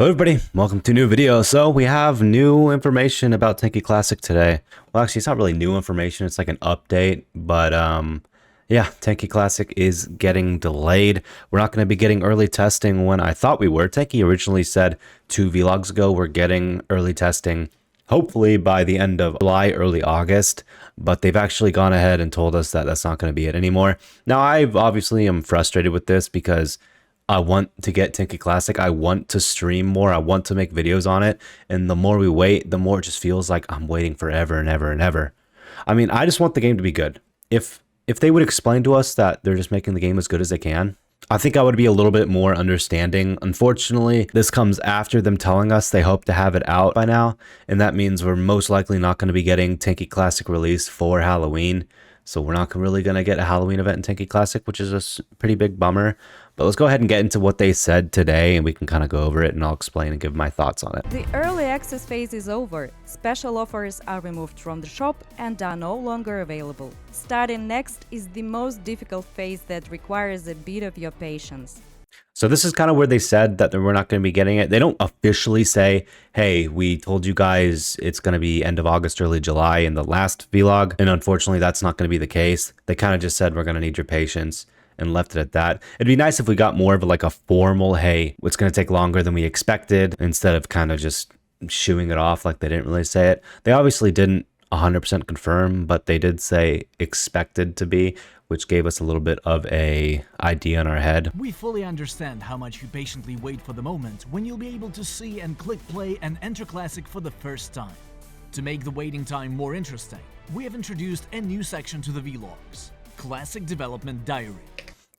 Hello everybody, welcome to a new video. So we have new information about Tanki Classic today. Well, actually, it's not really new information, it's like an update, but yeah, Tanki Classic is getting delayed. We're not going to be getting early testing when I thought we were. Tanki originally said 2 vlogs ago we're getting early testing hopefully by the end of July, early August, but they've actually gone ahead and told us that that's not going to be it anymore. Now, I obviously am frustrated with this because I want to get Tanki Classic. I want to stream more. I want to make videos on it. And the more we wait, the more it just feels like I'm waiting forever and ever and ever. I mean, I just want the game to be good. If they would explain to us that they're just making the game as good as they can, I think I would be a little bit more understanding. Unfortunately, this comes after them telling us they hope to have it out by now. And that means we're most likely not going to be getting Tanki Classic released for Halloween. So we're not really going to get a Halloween event in Tanki Classic, which is a pretty big bummer. But let's go ahead and get into what they said today, and we can kind of go over it, and I'll explain and give my thoughts on it. The early access phase is over. Special offers are removed from the shop and are no longer available. Starting next is the most difficult phase that requires a bit of your patience. So this is kind of where they said that we're not going to be getting it. They don't officially say, hey, we told you guys it's going to be end of August, early July in the last vlog. And unfortunately, that's not going to be the case. They kind of just said, we're going to need your patience, and left it at that. It'd be nice if we got more of like a formal, hey, it's going to take longer than we expected, instead of kind of just shooing it off like they didn't really say it. They obviously didn't 100% confirm, but they did say expected to be, which gave us a little bit of a idea in our head. We fully understand how much you patiently wait for the moment when you'll be able to see and click play and enter Classic for the first time. To make the waiting time more interesting, we have introduced a new section to the vlogs, Classic Development Diary.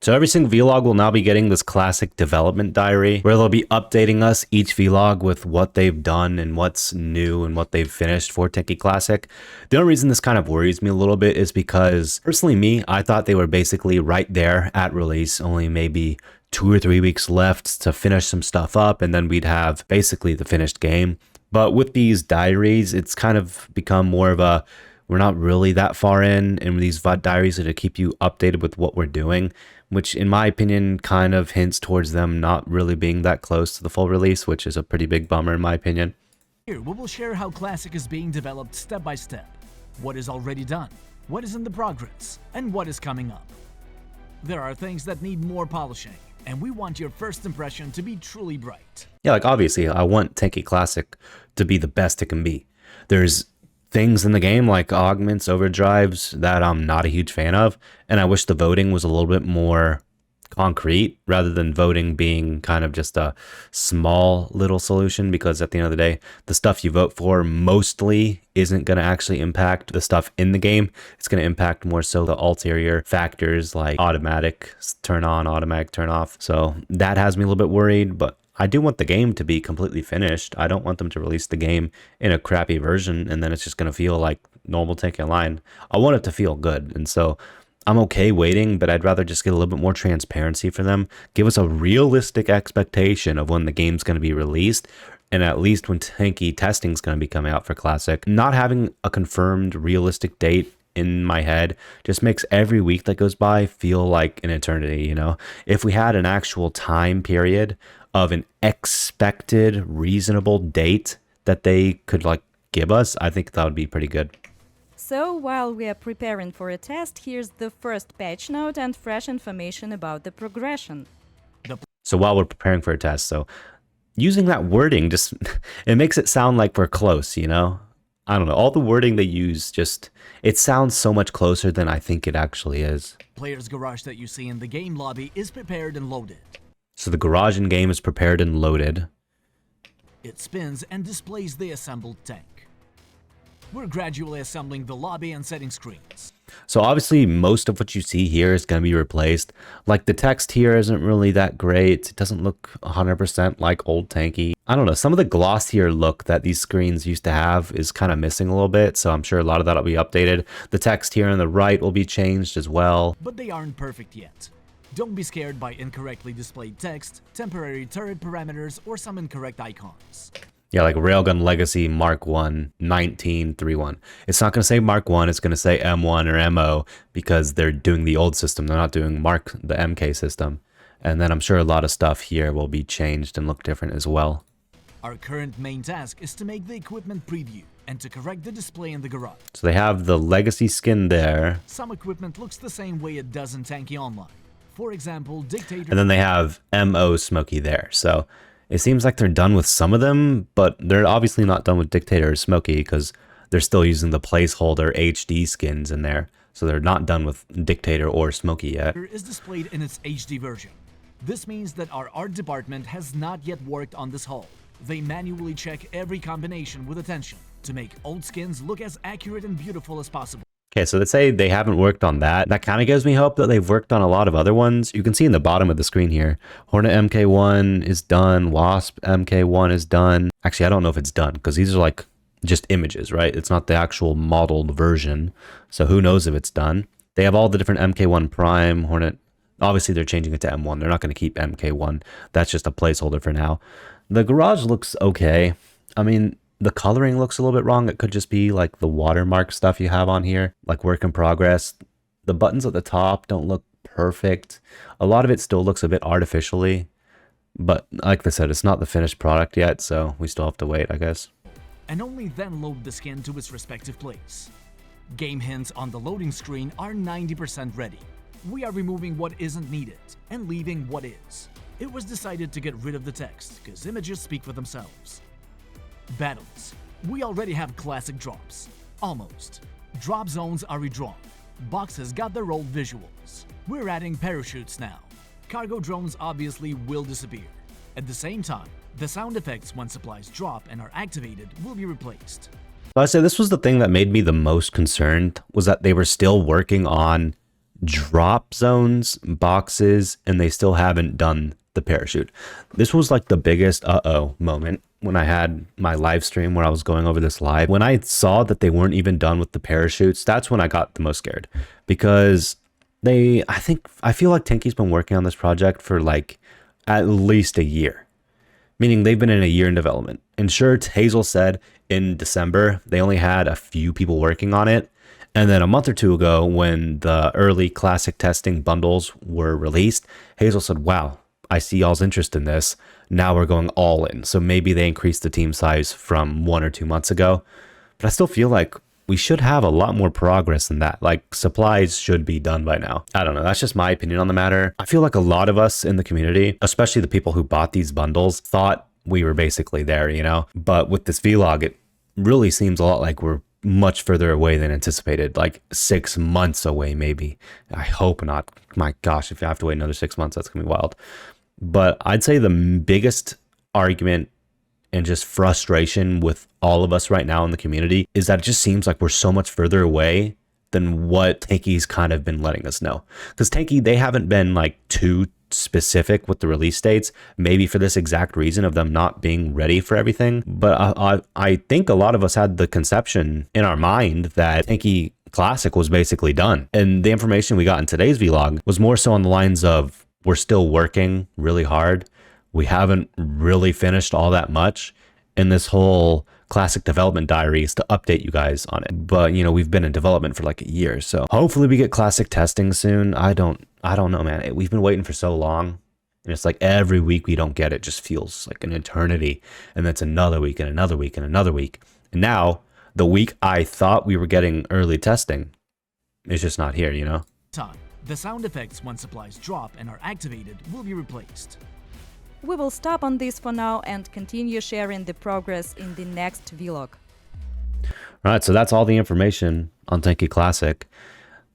So every single vlog will now be getting this Classic Development Diary, where they'll be updating us each vlog with what they've done and what's new and what they've finished for Tanki Classic. The only reason this kind of worries me a little bit is because, personally me, I thought they were basically right there at release, only maybe 2 or 3 weeks left to finish some stuff up, and then we'd have basically the finished game. But with these diaries, it's kind of become more of a, we're not really that far in, and these diaries are to keep you updated with what we're doing, which in my opinion kind of hints towards them not really being that close to the full release, which is a pretty big bummer in my opinion. Here we will share how Classic is being developed step by step, what is already done, what is in the progress, and what is coming up. There are things that need more polishing, and we want your first impression to be truly bright. Yeah, like obviously I want Tanki Classic to be the best it can be. There's things in the game like augments, overdrives that I'm not a huge fan of, and I wish the voting was a little bit more concrete rather than voting being kind of just a small little solution, because at the end of the day, the stuff you vote for mostly isn't going to actually impact the stuff in the game. It's going to impact more so the ulterior factors like automatic turn on, automatic turn off. So that has me a little bit worried, but I do want the game to be completely finished. I don't want them to release the game in a crappy version and then it's just going to feel like normal Tanki Online. I want it to feel good. And so I'm okay waiting, but I'd rather just get a little bit more transparency for them. Give us a realistic expectation of when the game's going to be released, and at least when Tanki testing is going to be coming out for Classic. Not having a confirmed realistic date in my head just makes every week that goes by feel like an eternity, you know? If we had an actual time period of an expected reasonable date that they could like give us, I think that would be pretty good. So while we are preparing for a test, here's the first patch note and fresh information about the progression. So while we're preparing for a test, so using that wording just it makes it sound like we're close, you know? I don't know, all the wording they use just, it sounds so much closer than I think it actually is. Player's garage that you see in the game lobby is prepared and loaded. So the garage in game is prepared and loaded. It spins and displays the assembled tank. We're gradually assembling the lobby and setting screens. So obviously most of what you see here is going to be replaced. Like the text here isn't really that great. It doesn't look 100% like old Tanki. I don't know, some of the glossier look that these screens used to have is kind of missing a little bit, so I'm sure a lot of that will be updated. The text here on the right will be changed as well. But they aren't perfect yet. Don't be scared by incorrectly displayed text, temporary turret parameters, or some incorrect icons. Yeah, like Railgun Legacy Mark 1 1931. It's not going to say Mark 1, it's going to say M1 or MO because they're doing the old system. They're not doing Mark the MK system. And then I'm sure a lot of stuff here will be changed and look different as well. Our current main task is to make the equipment preview and to correct the display in the garage. So they have the legacy skin there. Some equipment looks the same way it does in Tanki Online. For example, Dictator... And then they have MO Smokey there. So it seems like they're done with some of them, but they're obviously not done with Dictator or Smokey because they're still using the placeholder HD skins in there. So they're not done with Dictator or Smokey yet. ...is displayed in its HD version. This means that our art department has not yet worked on this hull. They manually check every combination with attention to make old skins look as accurate and beautiful as possible. Okay, so let's say they haven't worked on that. That kind of gives me hope that they've worked on a lot of other ones. You can see in the bottom of the screen here, Hornet MK1 is done, Wasp MK1 is done. Actually, I don't know if it's done because these are like just images, right? It's not the actual modeled version. So who knows if it's done. They have all the different MK1 Prime, Hornet. Obviously, they're changing it to M1. They're not going to keep MK1. That's just a placeholder for now. The garage looks okay. I mean, the coloring looks a little bit wrong. It could just be like the watermark stuff you have on here, like work in progress. The buttons at the top don't look perfect. A lot of it still looks a bit artificially, but like I said, it's not the finished product yet, so we still have to wait, I guess. And only then load the skin to its respective place. Game hints on the loading screen are 90% ready. We are removing what isn't needed and leaving what is. It was decided to get rid of the text, because images speak for themselves. Battles. We already have classic drops. Almost. Drop zones are redrawn. Boxes got their old visuals. We're adding parachutes now. Cargo drones obviously will disappear. At the same time, the sound effects when supplies drop and are activated will be replaced. So I say this was the thing that made me the most concerned, was that they were still working on drop zones, boxes, and they still haven't done the parachute. This was like the biggest moment when I had my live stream where I was going over this live. When I saw that they weren't even done with the parachutes, that's when I got the most scared, because I feel like Tanki's been working on this project for like at least a year, meaning they've been in a year in development. And sure, Hazel said in December they only had a few people working on it. And then a month or two ago, when the early classic testing bundles were released, Hazel said, wow, I see y'all's interest in this. Now we're going all in. So maybe they increased the team size from 1 or 2 months ago. But I still feel like we should have a lot more progress than that. Like, supplies should be done by now. I don't know. That's just my opinion on the matter. I feel like a lot of us in the community, especially the people who bought these bundles, thought we were basically there, you know? But with this vlog, it really seems a lot like we're much further away than anticipated, like 6 months away, maybe. I hope not. My gosh, if you have to wait another 6 months, that's gonna be wild. But I'd say the biggest argument and just frustration with all of us right now in the community is that it just seems like we're so much further away than what Tanki's kind of been letting us know. Because Tanki, they haven't been like too specific with the release dates, maybe for this exact reason of them not being ready for everything. But I think a lot of us had the conception in our mind that Tanki Classic was basically done. And the information we got in today's vlog was more so on the lines of, we're still working really hard. We haven't really finished all that much. And this whole Classic development diary is to update you guys on it. But, you know, we've been in development for like a year. So hopefully we get Classic testing soon. I don't know, man. We've been waiting for so long. And it's like every week we don't get it just feels like an eternity. And that's another week and another week and another week. And now the week I thought we were getting early testing is just not here, you know? The sound effects when supplies drop and are activated will be replaced. We will stop on this for now and continue sharing the progress in the next vlog. All right, so that's all the information on Tanki Classic.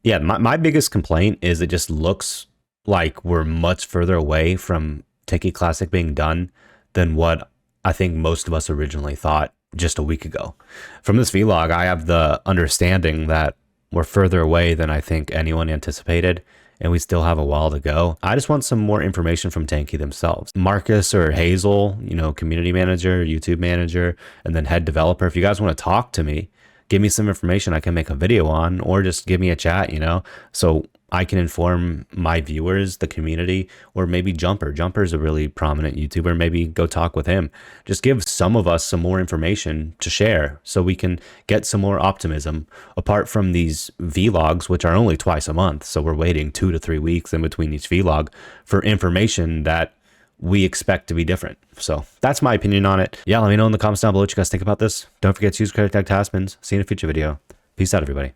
Yeah, my biggest complaint is it just looks like we're much further away from Tanki Classic being done than what I think most of us originally thought just a week ago. From this vlog, I have the understanding that we're further away than I think anyone anticipated, and we still have a while to go. I just want some more information from Tanki themselves. Marcus or Hazel, you know, community manager, YouTube manager, and then head developer. If you guys want to talk to me, give me some information I can make a video on, or just give me a chat, you know, so I can inform my viewers, the community, or maybe Jumper. Jumper's a really prominent YouTuber. Maybe go talk with him. Just give some of us some more information to share so we can get some more optimism apart from these vlogs, which are only twice a month. So we're waiting 2 to 3 weeks in between each vlog for information that we expect to be different. So that's my opinion on it. Yeah, let me know in the comments down below what you guys think about this. Don't forget to use credit tag Taspens. See you in a future video. Peace out, everybody.